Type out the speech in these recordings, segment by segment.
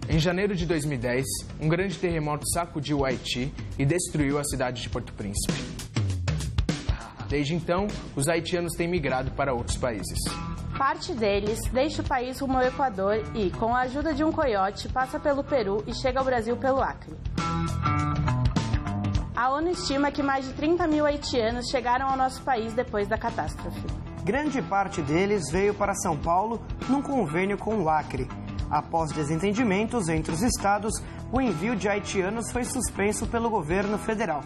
Em janeiro de 2010, um grande terremoto sacudiu o Haiti e destruiu a cidade de Porto Príncipe. Desde então, os haitianos têm migrado para outros países. Parte deles deixa o país rumo ao Equador e, com a ajuda de um coiote, passa pelo Peru e chega ao Brasil pelo Acre. A ONU estima que mais de 30 mil haitianos chegaram ao nosso país depois da catástrofe. Grande parte deles veio para São Paulo num convênio com o Acre. Após desentendimentos entre os estados, o envio de haitianos foi suspenso pelo governo federal.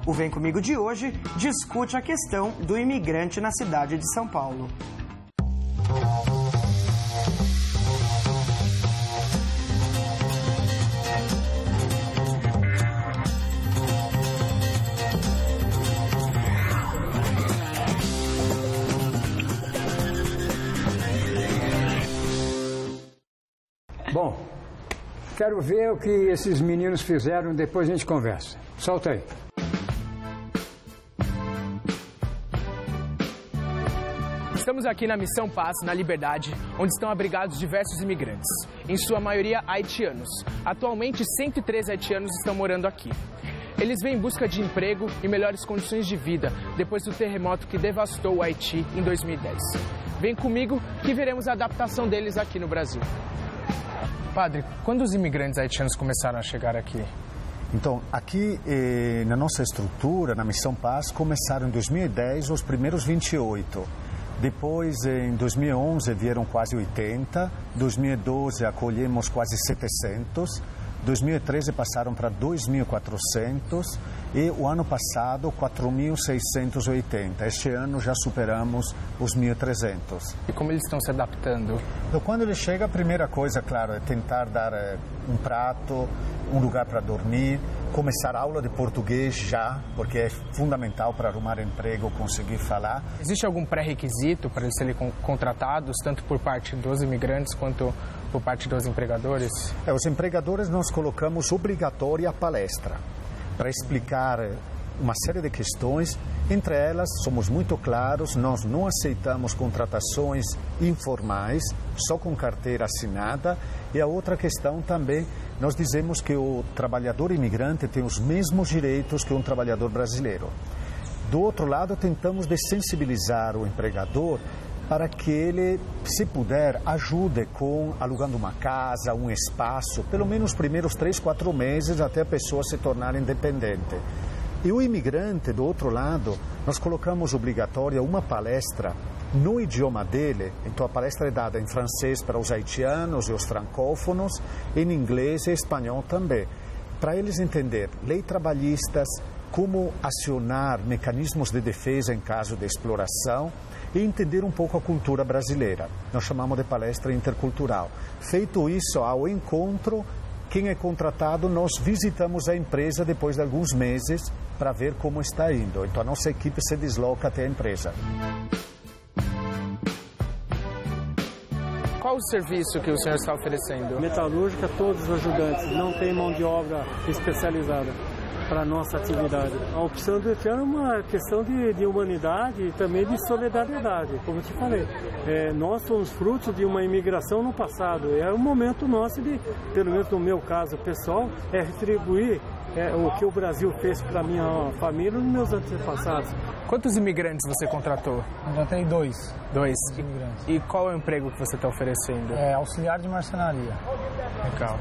O Vem Comigo de hoje discute a questão do imigrante na cidade de São Paulo. Bom, quero ver o que esses meninos fizeram, depois a gente conversa. Solta aí. Estamos aqui na Missão Paz, na Liberdade, onde estão abrigados diversos imigrantes, em sua maioria haitianos. Atualmente, 113 haitianos estão morando aqui. Eles vêm em busca de emprego e melhores condições de vida depois do terremoto que devastou o Haiti em 2010. Vem comigo que veremos a adaptação deles aqui no Brasil. Padre, quando os imigrantes haitianos começaram a chegar aqui? Então, aqui na nossa estrutura, na Missão Paz, começaram em 2010 os primeiros 28. Depois, em 2011, vieram quase 80. 2012, acolhemos quase 700. 2013 passaram para 2.400 e o ano passado 4.680. Este ano já superamos os 1.300. E como eles estão se adaptando? Então, quando ele chega, a primeira coisa, claro, é tentar dar um prato, um lugar para dormir, começar a aula de português já, porque é fundamental para arrumar emprego, conseguir falar. Existe algum pré-requisito para eles serem contratados, tanto por parte dos imigrantes quanto por parte dos empregadores? Os empregadores nós colocamos obrigatória a palestra para explicar uma série de questões. Entre elas, somos muito claros, nós não aceitamos contratações informais, só com carteira assinada. E a outra questão também, nós dizemos que o trabalhador imigrante tem os mesmos direitos que um trabalhador brasileiro. Do outro lado, tentamos desensibilizar o empregador para que ele, se puder, ajude com alugando uma casa, um espaço, pelo menos os primeiros 3, 4 meses até a pessoa se tornar independente. E o imigrante, do outro lado, nós colocamos obrigatória uma palestra no idioma dele. Então a palestra é dada em francês para os haitianos e os francófonos, em inglês e espanhol também, para eles entenderem lei trabalhistas, como acionar mecanismos de defesa em caso de exploração e entender um pouco a cultura brasileira. Nós chamamos de palestra intercultural. Feito isso, ao encontro, quem é contratado, nós visitamos a empresa depois de alguns meses para ver como está indo. Então a nossa equipe se desloca até a empresa. Qual o serviço que o senhor está oferecendo? Metalúrgica, todos os ajudantes, não tem mão de obra especializada para a nossa atividade. A opção do haitiano é uma questão de humanidade e também de solidariedade, como eu te falei. Nós somos frutos de uma imigração no passado. É um momento nosso de, pelo menos no meu caso pessoal, retribuir o que o Brasil fez para a minha família e os meus antepassados. Quantos imigrantes você contratou? Contratei 2. 2 imigrantes. E qual é o emprego que você está oferecendo? Auxiliar de marcenaria. Legal.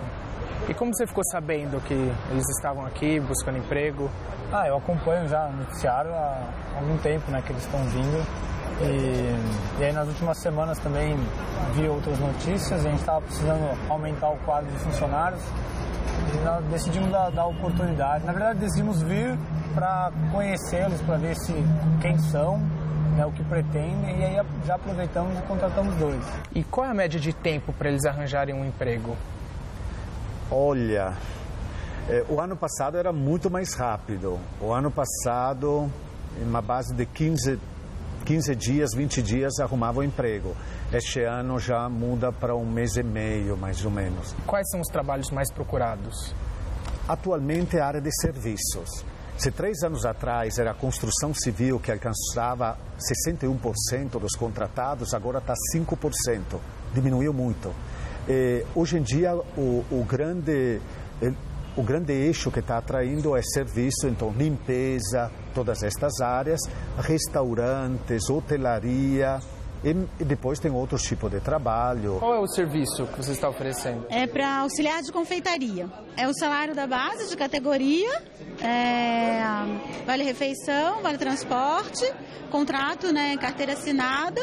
E como você ficou sabendo que eles estavam aqui buscando emprego? Eu acompanho já no noticiário há algum tempo, né, que eles estão vindo. E aí nas últimas semanas também vi outras notícias, a gente estava precisando aumentar o quadro de funcionários e nós decidimos dar oportunidade. Na verdade decidimos vir para conhecê-los, para ver quem são, né, o que pretendem, e aí já aproveitamos e contratamos 2. E qual é a média de tempo para eles arranjarem um emprego? Olha, o ano passado era muito mais rápido. O ano passado, em uma base de 15 dias, 20 dias, arrumava o emprego. Este ano já muda para 1 mês e meio, mais ou menos. Quais são os trabalhos mais procurados? Atualmente é a área de serviços. Se 3 anos atrás era a construção civil que alcançava 61% dos contratados, agora está 5%. Diminuiu muito. Hoje em dia, o grande eixo que está atraindo é serviço, então limpeza, todas estas áreas, restaurantes, hotelaria, e depois tem outros tipos de trabalho. Qual é o serviço que você está oferecendo? É para auxiliar de confeitaria. É o salário da base de categoria, vale refeição, vale transporte, contrato, né, carteira assinada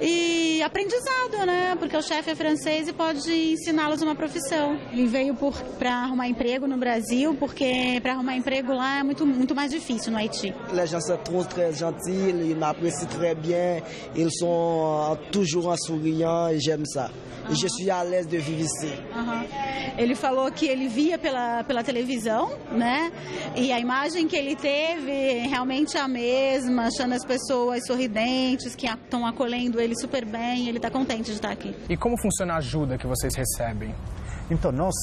e aprendizado, né? Porque o chefe é francês e pode ensiná-los uma profissão. Ele veio para arrumar emprego no Brasil, porque para arrumar emprego lá é muito mais difícil no Haïti. Les gens sont très gentils, ils m'apprécient très bien, ils sont toujours en souriant et j'aime ça. E je suis à l'aise de vivre ici. Ele falou que ele via pela televisão, né? E a imagem que ele teve realmente é a mesma, achando as pessoas sorridentes, que estão acolhendo ele super bem, ele está contente de estar aqui. E como funciona a ajuda que vocês recebem? Então, nós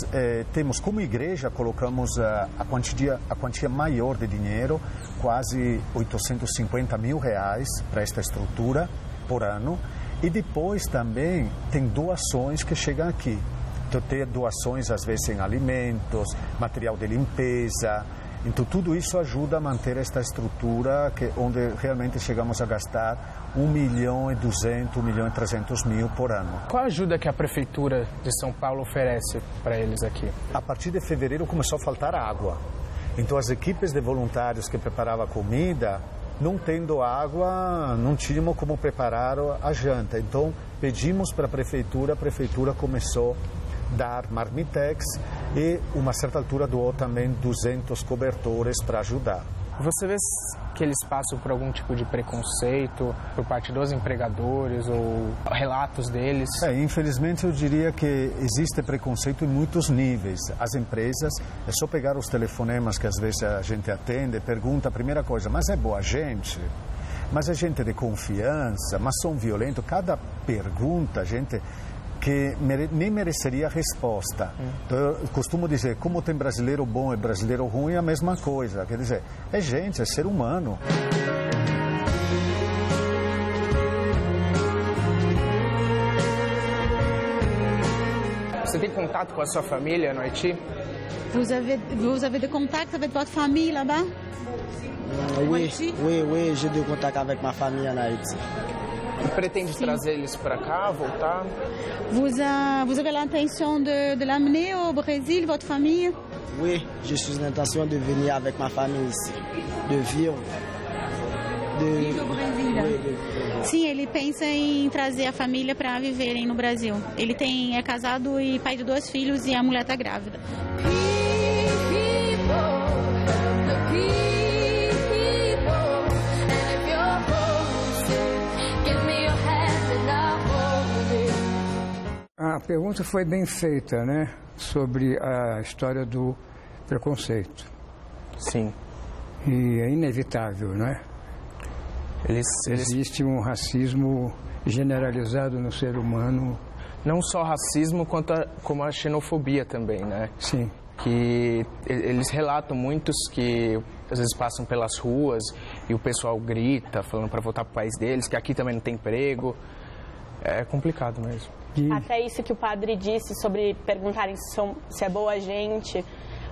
temos, como igreja, colocamos a quantia maior de dinheiro, quase 850 mil reais para esta estrutura por ano. E depois também tem doações que chegam aqui. Então, tem doações, às vezes, em alimentos, material de limpeza. Então, tudo isso ajuda a manter esta estrutura onde realmente chegamos a gastar 1.200.000, 1.300.000 por ano. Qual a ajuda que a Prefeitura de São Paulo oferece para eles aqui? A partir de fevereiro começou a faltar água. Então, as equipes de voluntários que preparavam a comida, não tendo água, não tínhamos como preparar a janta. Então, pedimos para a prefeitura começou a dar marmitex e, uma certa altura, doou também 200 cobertores para ajudar. Você vê que eles passam por algum tipo de preconceito por parte dos empregadores ou relatos deles? Infelizmente, eu diria que existe preconceito em muitos níveis. As empresas, é só pegar os telefonemas que às vezes a gente atende, pergunta a primeira coisa, mas é boa gente? Mas é gente de confiança? Mas são violentos? Cada pergunta, gente que nem mereceria resposta. Então, eu costumo dizer, como tem brasileiro bom e brasileiro ruim, é a mesma coisa. Quer dizer, é gente, é ser humano. Você tem contato com a sua família no Haiti? Vous avez des contacts avec votre famille là-bas? Oui, j'ai des contacts avec ma famille en Haïti. Pretende trazer eles para cá, voltar? Vous avez l'intention de l'amener au Brésil, votre famille? Oui, je suis l'intention de venir avec ma famille ici, de vivre. Vive o Brasil. Sim, ele pensa em trazer a família para viverem no Brasil. Ele é casado e pai de 2 filhos e a mulher está grávida. A pergunta foi bem feita, né? Sobre a história do preconceito. Sim. E é inevitável, né? Existe um racismo generalizado no ser humano. Não só racismo, como a xenofobia também, né? Sim. Que eles relatam muitos que às vezes passam pelas ruas e o pessoal grita, falando para voltar para o país deles, que aqui também não tem emprego. É complicado mesmo. Até isso que o padre disse sobre perguntarem se é boa gente.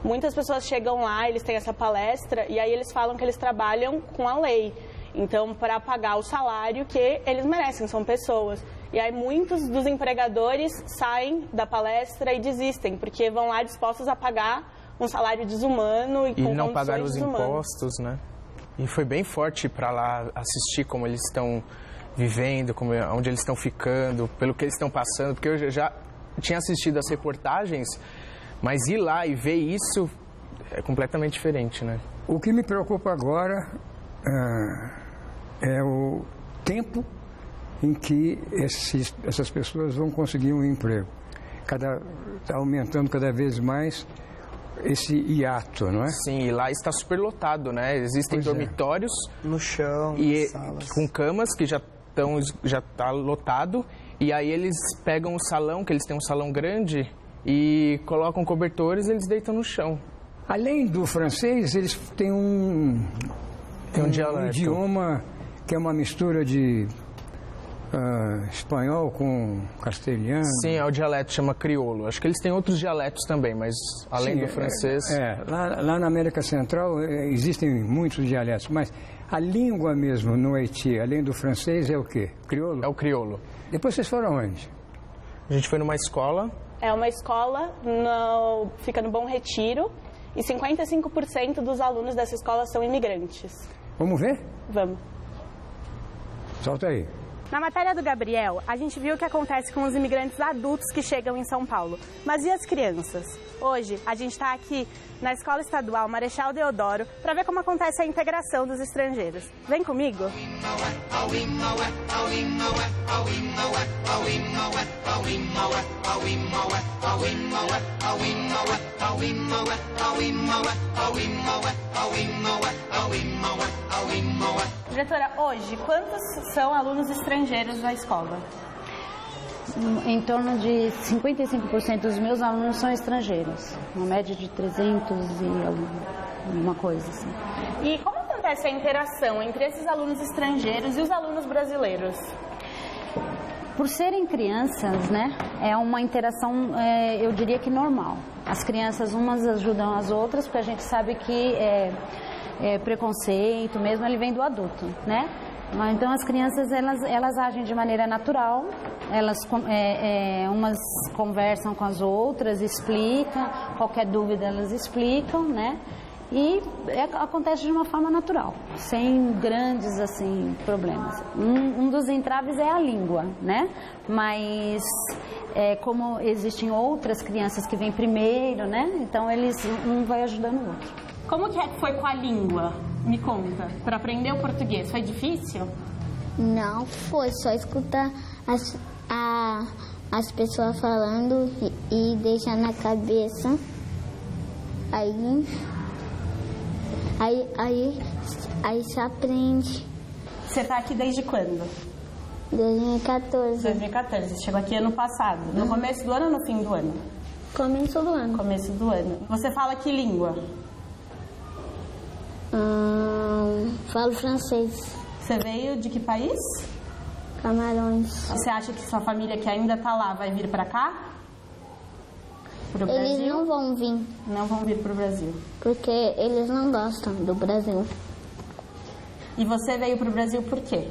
Muitas pessoas chegam lá, eles têm essa palestra e aí eles falam que eles trabalham com a lei. Então, para pagar o salário que eles merecem, são pessoas. E aí muitos dos empregadores saem da palestra e desistem, porque vão lá dispostos a pagar um salário desumano e com não pagar os desumanas. impostos, né? E foi bem forte para lá assistir como eles estão vivendo, onde eles estão ficando, pelo que eles estão passando, porque eu já tinha assistido as reportagens, mas ir lá e ver isso é completamente diferente, né? O que me preocupa agora é o tempo em que essas pessoas vão conseguir um emprego. Está aumentando cada vez mais esse hiato, não é? Sim, e lá está super lotado, né? Existem dormitórios no chão, com camas que já está lotado, e aí eles pegam o salão, que eles têm um salão grande, e colocam cobertores e eles deitam no chão. Além do francês, eles têm um dialeto. idioma que é uma mistura de espanhol com castelhano. Sim, é o dialeto, chama crioulo. Acho que eles têm outros dialetos também, mas além do francês... Lá na América Central existem muitos dialetos, mas a língua mesmo no Haiti, além do francês, é o quê? Crioulo? É o crioulo. Depois vocês foram onde? A gente foi numa escola. É uma escola, fica no Bom Retiro, e 55% dos alunos dessa escola são imigrantes. Vamos ver? Vamos. Solta aí. Na matéria do Gabriel, a gente viu o que acontece com os imigrantes adultos que chegam em São Paulo. Mas e as crianças? Hoje, a gente está aqui na Escola Estadual Marechal Deodoro para ver como acontece a integração dos estrangeiros. Vem comigo! Diretora, hoje, quantos são alunos estrangeiros na escola? Em torno de 55% dos meus alunos são estrangeiros, uma média de 300 e alguma coisa assim. E como acontece a interação entre esses alunos estrangeiros e os alunos brasileiros? Por serem crianças, né, é uma interação, eu diria que normal. As crianças umas ajudam as outras, porque a gente sabe que preconceito mesmo, ele vem do adulto, né? Mas, então as crianças, elas agem de maneira natural, elas umas conversam com as outras, explicam, qualquer dúvida elas explicam, né? E acontece de uma forma natural, sem grandes, assim, problemas. Um dos entraves é a língua, né? Mas como existem outras crianças que vêm primeiro, né? Então um vai ajudando o outro. Como que foi com a língua? Me conta. Para aprender o português, foi difícil? Não, foi só escutar as pessoas falando e deixar na cabeça. Aí se aprende. Você tá aqui desde quando? 2014. 2014. Você chegou aqui ano passado. No começo do ano ou no fim do ano? Começo do ano. Começo do ano. Você fala que língua? Falo francês. Você veio de que país? Camarões. Você acha que sua família que ainda tá lá vai vir pra cá? Pro Brasil? Eles não vão vir. Não vão vir pro Brasil. Porque eles não gostam do Brasil. E você veio pro Brasil por quê?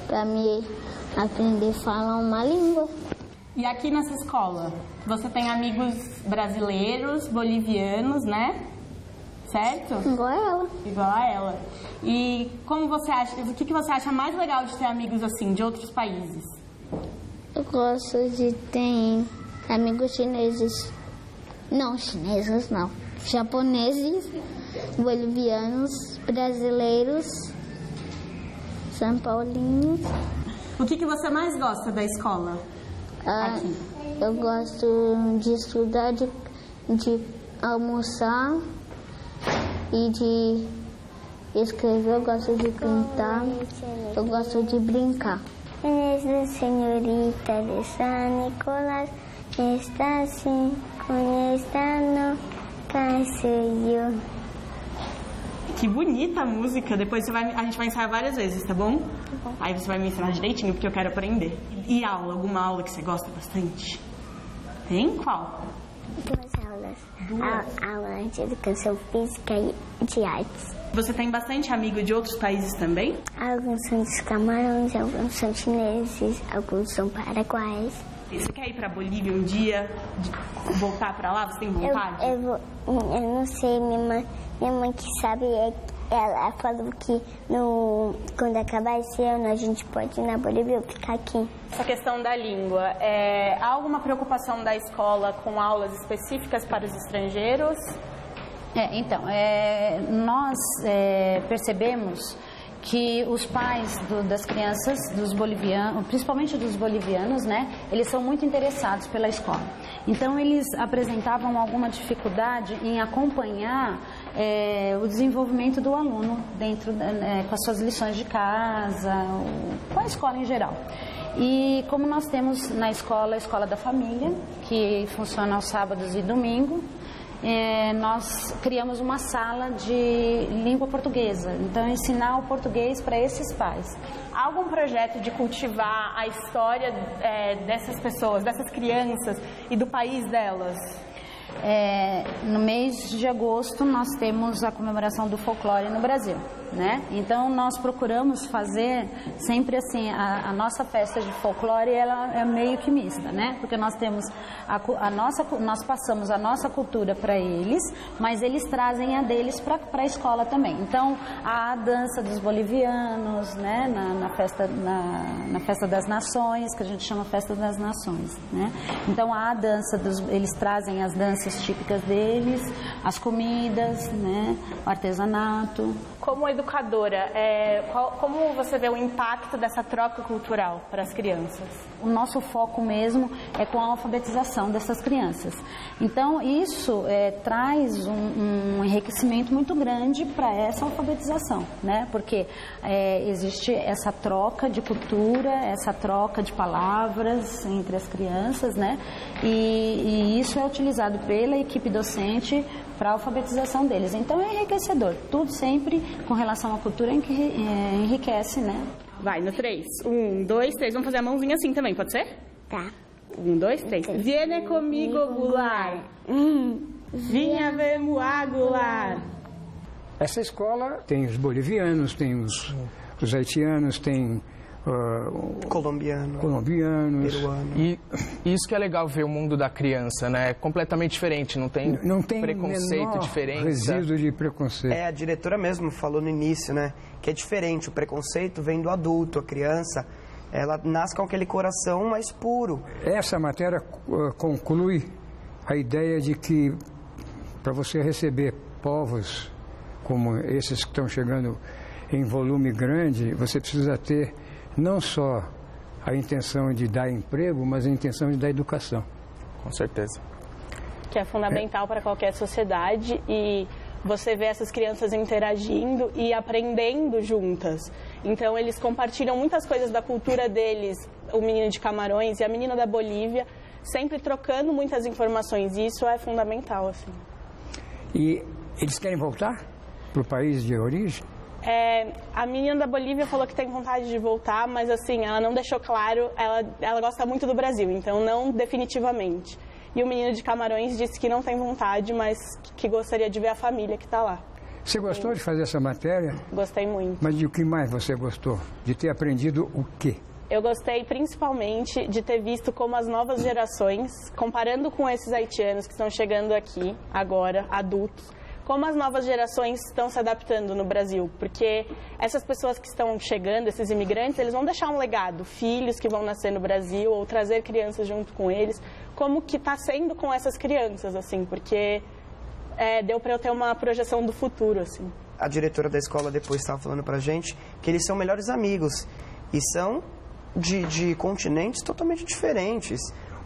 Pra me aprender a falar uma língua. E aqui nessa escola, você tem amigos brasileiros, bolivianos, né? Certo? Igual a ela. Igual a ela. E como você acha, o que você acha mais legal de ter amigos assim, de outros países? Eu gosto de ter amigos chineses. Não, chineses não. Japoneses, bolivianos, brasileiros, são paulinos. O que você mais gosta da escola? Aqui? Eu gosto de estudar, de almoçar e de escrever. Eu gosto de pintar, eu gosto de brincar. Senhorita de San Nicolás está se conhecendo Caseio. Que bonita a música. Depois a gente vai ensaiar várias vezes, tá bom? Aí você vai me ensinar direitinho, porque eu quero aprender. E aula? Alguma aula que você gosta bastante? Tem? Qual? Duas aulas. A aula de educação física e de artes. Você tem bastante amigo de outros países também? Alguns são de Camarões, alguns são chineses, alguns são paraguaios. E você quer ir pra Bolívia um dia, voltar pra lá? Você tem vontade? Eu não sei, minha mãe que sabe, ela falou que quando acabar esse ano a gente pode ir na Bolívia ou ficar aqui. Essa questão da língua, há alguma preocupação da escola com aulas específicas para os estrangeiros? Então, nós percebemos que os pais das crianças, dos bolivianos, principalmente dos bolivianos, né, eles são muito interessados pela escola. Então, eles apresentavam alguma dificuldade em acompanhar o desenvolvimento do aluno dentro, com as suas lições de casa, com a escola em geral. E como nós temos na escola a Escola da Família, que funciona aos sábados e domingo, nós criamos uma sala de língua portuguesa. Então, ensinar o português para esses pais. Há algum projeto de cultivar a história dessas pessoas, dessas crianças e do país delas? No mês de agosto nós temos a comemoração do folclore no Brasil, né? Então nós procuramos fazer sempre assim, a nossa festa de folclore, ela é meio que mista, né? Porque nós temos nós passamos a nossa cultura para eles, mas eles trazem a deles para a escola também. Então a dança dos bolivianos, né? Na festa das nações, que a gente chama Festa das Nações, né? Então a dança eles trazem as danças típicas deles, as comidas, né? O artesanato. Como educadora, como você vê o impacto dessa troca cultural para as crianças? O nosso foco mesmo é com a alfabetização dessas crianças. Então, isso traz um enriquecimento muito grande para essa alfabetização, né? Porque existe essa troca de cultura, essa troca de palavras entre as crianças, né? E isso é utilizado pela equipe docente para a alfabetização deles. Então, é enriquecedor. Tudo sempre com relação à cultura enriquece, né? Vai, no 3. 1, 2, 3. Vamos fazer a mãozinha assim também, pode ser? Tá. 1, 2, 3. Viene comigo, Goulart. Vinha ver Moá, Goulart. Essa escola tem os bolivianos, tem os haitianos, tem colombianos, peruanos. E isso que é legal ver o mundo da criança, né? É completamente diferente, não tem preconceito, diferença. Resíduo de preconceito. A diretora mesmo falou no início, né? Que é diferente, o preconceito vem do adulto, a criança, ela nasce com aquele coração mais puro. Essa matéria conclui a ideia de que para você receber povos como esses que estão chegando em volume grande, você precisa ter não só a intenção de dar emprego, mas a intenção de dar educação. Com certeza. Que é fundamental para qualquer sociedade, e você vê essas crianças interagindo e aprendendo juntas. Então eles compartilham muitas coisas da cultura deles, o menino de Camarões e a menina da Bolívia, sempre trocando muitas informações, e isso é fundamental, assim. E eles querem voltar para o país de origem? A menina da Bolívia falou que tem vontade de voltar, mas assim, ela não deixou claro, ela gosta muito do Brasil, então não definitivamente. E o menino de Camarões disse que não tem vontade, mas que gostaria de ver a família que está lá. Você gostou de fazer essa matéria? Gostei muito. Mas de o que mais você gostou? De ter aprendido o quê? Eu gostei principalmente de ter visto como as novas gerações, comparando com esses haitianos que estão chegando aqui agora, adultos, como as novas gerações estão se adaptando no Brasil, porque essas pessoas que estão chegando, esses imigrantes, eles vão deixar um legado, filhos que vão nascer no Brasil ou trazer crianças junto com eles, como que está sendo com essas crianças, assim, porque deu para eu ter uma projeção do futuro, assim. A diretora da escola depois estava falando pra gente que eles são melhores amigos e são de continentes totalmente diferentes.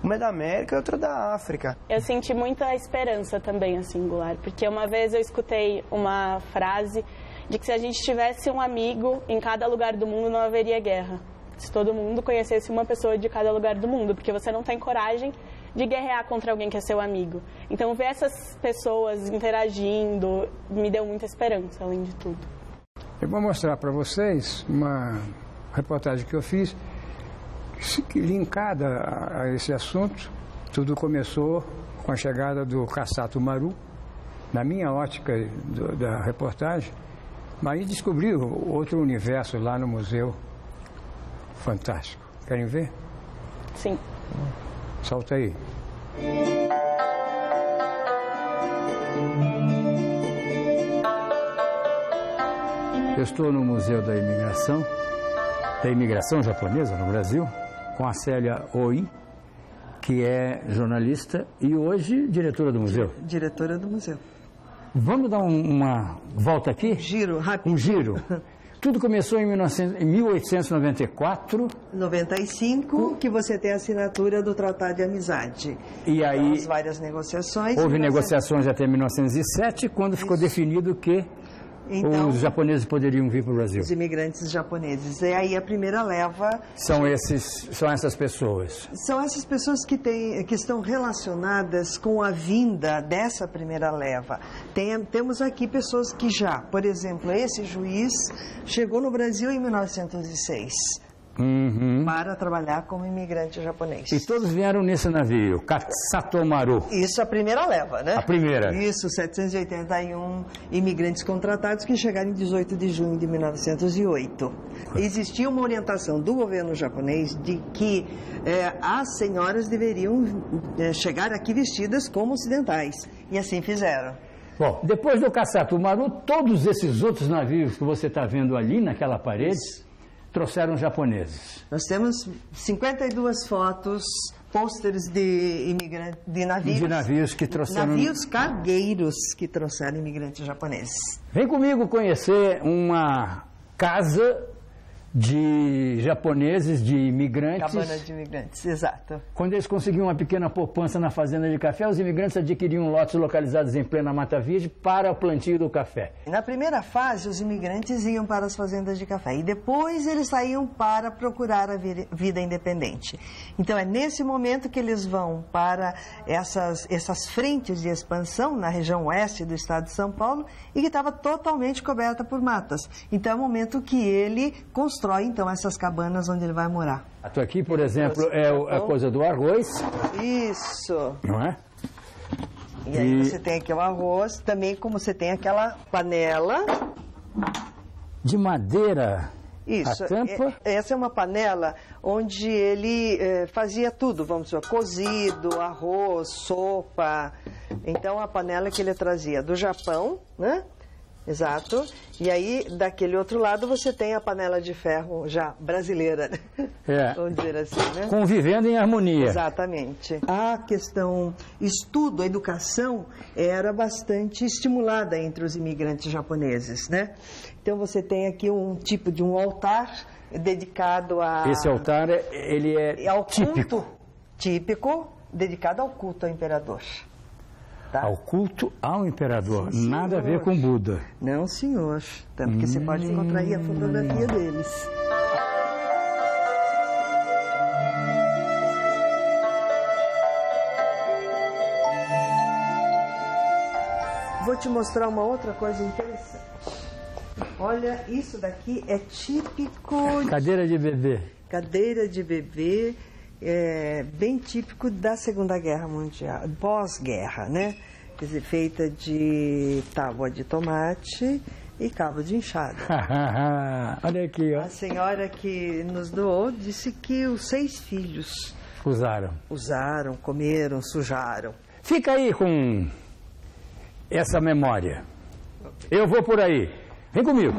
Uma é da América e outra da África. Eu senti muita esperança também, assim, Goulart, porque uma vez eu escutei uma frase de que se a gente tivesse um amigo em cada lugar do mundo, não haveria guerra. Se todo mundo conhecesse uma pessoa de cada lugar do mundo, porque você não tem coragem de guerrear contra alguém que é seu amigo. Então, ver essas pessoas interagindo me deu muita esperança, além de tudo. Eu vou mostrar para vocês uma reportagem que eu fiz, linkada a esse assunto. Tudo começou com a chegada do Cassato Maru, na minha ótica da reportagem, mas aí descobriu outro universo lá no museu. Fantástico. Querem ver? Sim. Solta aí. Eu estou no Museu da Imigração Japonesa no Brasil, com a Célia Oi, que é jornalista e hoje diretora do museu. Diretora do museu. Vamos dar uma volta aqui? Giro, rápido. Um giro. Tudo começou em 1894. 95, que você tem a assinatura do Tratado de Amizade. E aí... As várias negociações. Houve negociações até 1907, quando ficou definido que Então, os japoneses poderiam vir para o Brasil? Os imigrantes japoneses. E aí a primeira leva... São essas pessoas? São essas pessoas que estão relacionadas com a vinda dessa primeira leva. Temos aqui pessoas que já, por exemplo, esse juiz chegou no Brasil em 1906. Para trabalhar como imigrante japonês. E todos vieram nesse navio, Satomaru. Isso a primeira leva, né? A primeira. Isso, 781 imigrantes contratados que chegaram em 18 de junho de 1908. Existia uma orientação do governo japonês de que as senhoras deveriam chegar aqui vestidas como ocidentais. E assim fizeram. Bom, depois do Satomaru, todos esses outros navios que você está vendo ali naquela parede... trouxeram japoneses. Nós temos 52 fotos, pôsteres de imigrantes, de navios. De navios que trouxeram... Navios cargueiros que trouxeram imigrantes japoneses. Vem comigo conhecer uma casa de japoneses, de imigrantes. Cabana de imigrantes, exato. Quando eles conseguiam uma pequena poupança na fazenda de café, os imigrantes adquiriam lotes localizados em plena Mata Virgem para o plantio do café. Na primeira fase, os imigrantes iam para as fazendas de café e depois eles saíam para procurar a vida independente. Então é nesse momento que eles vão para essas frentes de expansão na região oeste do estado de São Paulo e que estava totalmente coberta por matas. Então é o momento que ele constrói então essas cabanas onde ele vai morar. Aqui, por exemplo, é a coisa do arroz. Isso. Não é? E aí você tem aqui o arroz, também como você tem aquela panela. De madeira. Isso. A tampa. Essa é uma panela onde ele fazia tudo, vamos dizer, cozido, arroz, sopa. Então a panela que ele trazia do Japão, né? Exato. E aí, daquele outro lado, você tem a panela de ferro já brasileira, né? Vamos dizer assim, né? Convivendo em harmonia. Exatamente. A questão estudo, a educação, era bastante estimulada entre os imigrantes japoneses, né? Então, você tem aqui um tipo de um altar dedicado a... Esse altar, ele é ao típico. Culto, típico, dedicado ao culto ao imperador. Tá? Ao culto ao imperador, Sim, nada a ver com Buda. Não, senhor. Tanto que você pode encontrar aí a fotografia deles. Vou te mostrar uma outra coisa interessante. Olha, isso daqui é típico... Cadeira de bebê. Cadeira de bebê... bem típico da Segunda Guerra Mundial, pós-guerra, né? Quer dizer, feita de tábua de tomate e cabo de enxada. Olha aqui, ó. A senhora que nos doou disse que os 6 filhos... Usaram, comeram, sujaram. Fica aí com essa memória. Eu vou por aí. Vem comigo.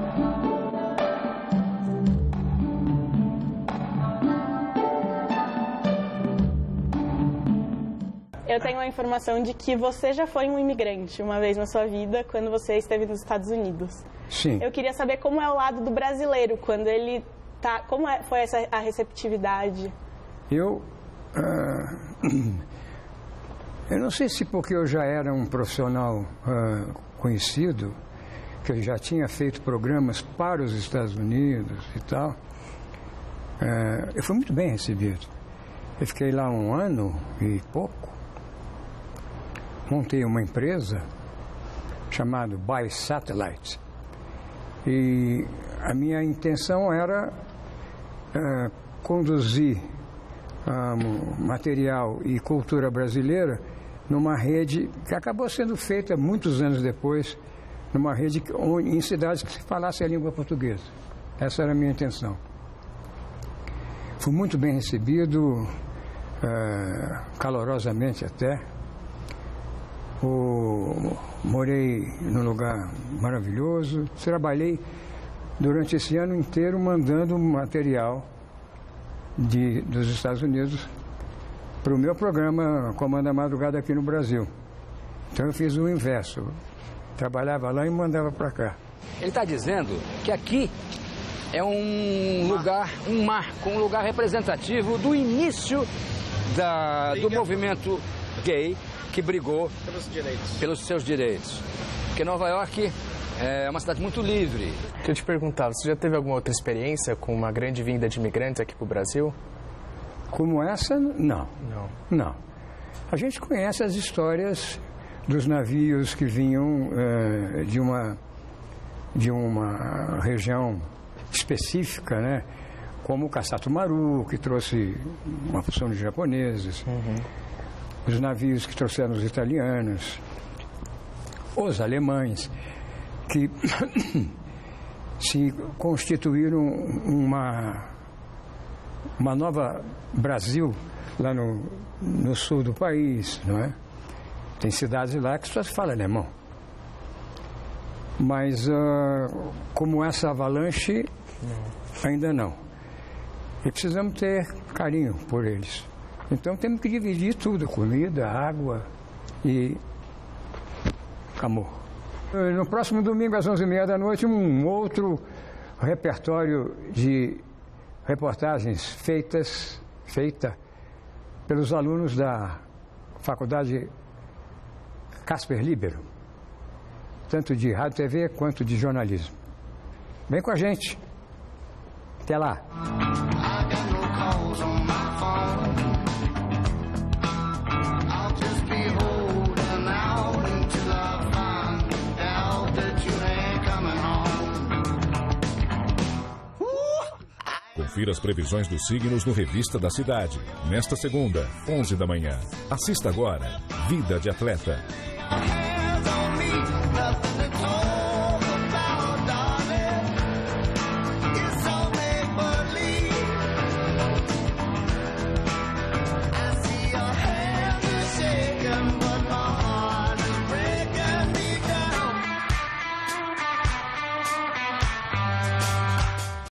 Eu tenho a informação de que você já foi um imigrante uma vez na sua vida, quando você esteve nos Estados Unidos. Sim. Eu queria saber como é o lado do brasileiro, quando ele tá... Como foi a receptividade? Eu não sei se porque eu já era um profissional conhecido, que eu já tinha feito programas para os Estados Unidos e tal, eu fui muito bem recebido. Eu fiquei lá 1 ano e pouco. Montei uma empresa chamada By Satellite. E a minha intenção era conduzir material e cultura brasileira numa rede que acabou sendo feita muitos anos depois, numa rede em cidades que se falasse a língua portuguesa. Essa era a minha intenção. Fui muito bem recebido, calorosamente até. Morei num lugar maravilhoso. Trabalhei durante esse ano inteiro mandando material dos Estados Unidos para o meu programa Comando a Madrugada aqui no Brasil. Então eu fiz o inverso. Trabalhava lá e mandava para cá. Ele está dizendo que aqui é um lugar, um marco, um lugar representativo do início do movimento gay que brigou pelos seus direitos. Porque Nova York É uma cidade muito livre. Deixa eu te perguntar, você já teve alguma outra experiência com uma grande vinda de imigrantes aqui para o Brasil? Como essa, não. Não. A gente conhece as histórias dos navios que vinham de uma região específica, né? Como o Kassato Maru, que trouxe uma porção de japoneses, os navios que trouxeram os italianos, os alemães, que se constituíram uma nova Brasil lá no sul do país, não é? Tem cidades lá que só se fala alemão. Mas como essa avalanche, ainda não. E precisamos ter carinho por eles. Então temos que dividir tudo, comida, água e amor. No próximo domingo, às 11h30 da noite, um outro repertório de reportagens feita pelos alunos da Faculdade Casper Libero, tanto de rádio e TV quanto de jornalismo. Vem com a gente. Até lá. Confira as previsões dos signos no Revista da Cidade. Nesta segunda, 11 da manhã. Assista agora Vida de Atleta.